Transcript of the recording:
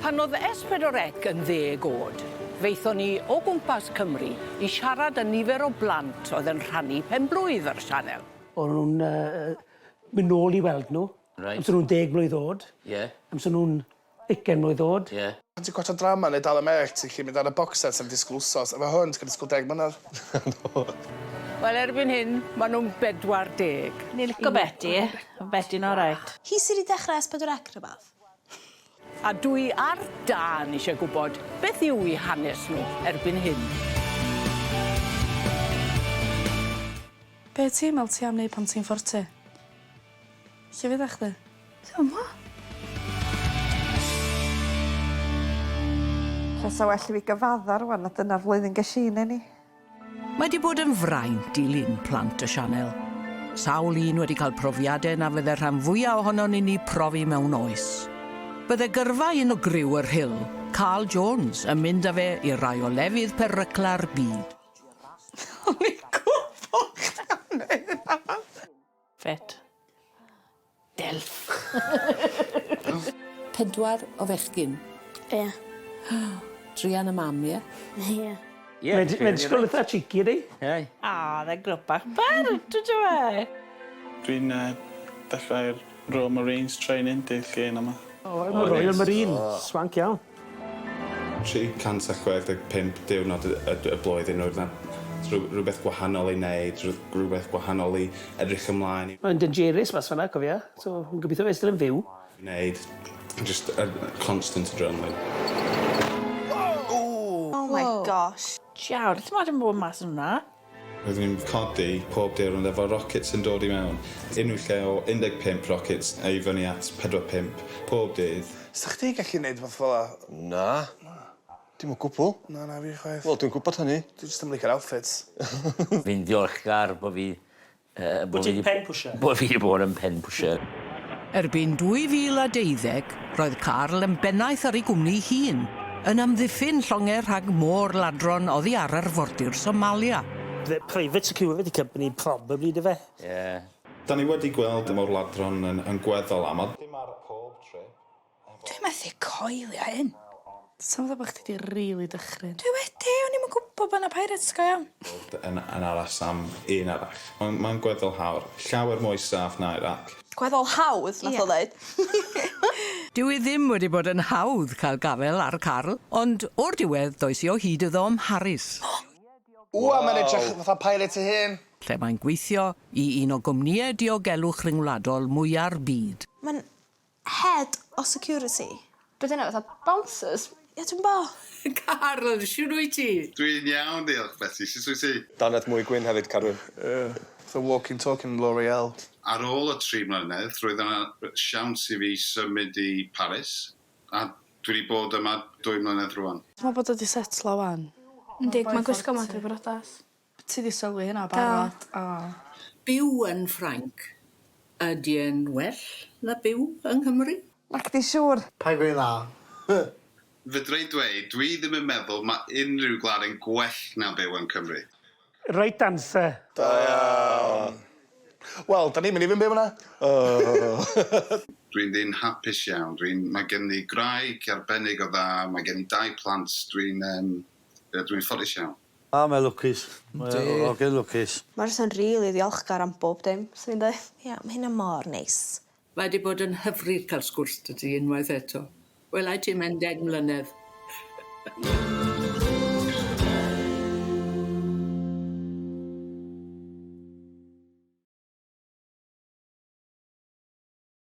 Pan oedd S4C yn 10 oed, feithon ni o gwmpas Cymru I siarad â nifer o blant oedd yn rhannu pen-blwydd ar sianel. O'n nhw'n mynd nôl I weld nhw. Right. Amser nhw'n 10 mlwydd oed. Yeah. Amser nhw'n 20 mlwydd oed. Yeah. Pan ti'n gwaethaf drama neu dal y merch, ti'n gallu mynd ar y boxset am disgwyl wsos. Efo hwn, ti'n cael disgwyl 10 mlynedd. Wel, erbyn hyn, maen nhw'n 40. Ni'n licio Betty, Betty'n alright. Hi sydd wedi dechrau S4C rhywbeth? A dwi ar dan eisiau gwybod beth yw eu hanes nhw erbyn hyn. Be ti'n meddwl ti am wneud pan ti'n 40? Lle fydd chdi? Dyma. Sa well I fi gyfaddar rwan, a dyna'r flwyddyn gysin ni. Mae wedi bod yn fraint dilyn Plant y Sianel. Sawl un wedi cael profiadau na fydde rhan fwyaf ohonon ni profi mewn oes. Bydde gyrfa unigryw yr Hill, Carl Jones, yn mynd â fe I rai o lefydd perrycla'r byd. O'n i'n gwybod chdi'n neud yna. Fet. Delf. 4 o fechgyn. Ie. Drian y mam, ie? Ie. Mae'n disgwyl eitha cheeky, di? Hey. Dda grwp bach bar, dwi'n e. Dwi'n dechrau'r Royal Marines training dydd llun yma. Royal Marine, swank iawn. 365 diwrnod y blwyddyn oedd yna rhywbeth gwahanol I wneud, rhywbeth gwahanol I edrych ymlaen. Mae'n dangerous mas fanna, cofia. So, yn gobeithio fe still yn fyw. Wneud, just a constant adrenaline. Oh my gosh. Siawr, ti'n modd yn bod mas yn hwnna? Roeddwn ni'n codi pob diwrnod efo rockets yn dod I mewn. Unrhyw lle o 15 rockets a I fyny at 45 pob dydd. Ydych chdi gallu gwneud fath fel la? Na. Dim o gwbl. Na, fi chwaith. Wel, dwi'n gwybod hynny. Dwi'n just yn licio'r outfits. Fi'n diolchgar bod fi... Bod ti'n pen pusher? Bod fi wedi bod yn pen pusher. Erbyn 2012, roedd Carl yn bennaeth ar ei gwmni hun, yn amddiffyn llonger rhag môr ladron oddi ar arfordir Somalia. The private security company, probably, dy fe. Yeah. Da ni wedi gweld y mor ladron yn gweddol amod. Dwi'n methu coelio hyn. Sa'n meddwl bod chdi wedi rili dychryn? Dwi wedi, o'n i'n gwybod bod yna pirates go iawn. Yn aras am un arall. Mae'n gweddol hawr. Llawer mwy saff na Iraq. Gweddol hawdd, nath o ddeud. Dyw ddim wedi bod yn hawdd cael gafel ar Carl, ond o'r diwedd does I o hyd iddo Mharis. Wwa, mae'n edrych fatha pirate I hyn. Lle mae'n gweithio I un o gwmnïau diogelwch ryngwladol mwyaf byd. Mae'n head o security. Beth yna, fatha bouncers? Ie, dwi'n bo. Carl, siwr wyt ti? Dwi'n iawn, diolch, Betty. Sut wyt ti? Danedd mwy gwyn hefyd, Carwyn. The walking, talking L'Oreal. Ar ôl y 3 mlynedd, roedd yna siawns I fi symud I Paris. A dwi wedi bod yma 2 mlynedd rwan. Ti'n meddwl bod o wedi setlo wan? Yndi, mae'n gwisgo math o brodas. Ti wedi sylwi hynna barod? Byw yn Ffrainc. Ydy yn well na byw yng Nghymru? Ac di siŵr. Pa gwyn dda. Fydra I dweud, dwi ddim yn meddwl mae unrhyw gwlad yn gwell na byw yn Cymru. Right answer. Da iawn. Wel, da ni'n mynd I fynd byw yna. Dwi'n ddyn hapus iawn. Mae gen I graig arbennig o dda, mae gen I 2 plant. Dwi'n ffodus iawn. Mae'n lwcus. Mae'n lwcus. Mae'n rhywun rili ddiolchgar am bob dim, sy'n fi'n dweud. Ie, mae hynna mor neis. Mae wedi bod yn hyfryd cael sgwrs dy ti unwaith eto. Welai ti mewn 10 mlynedd.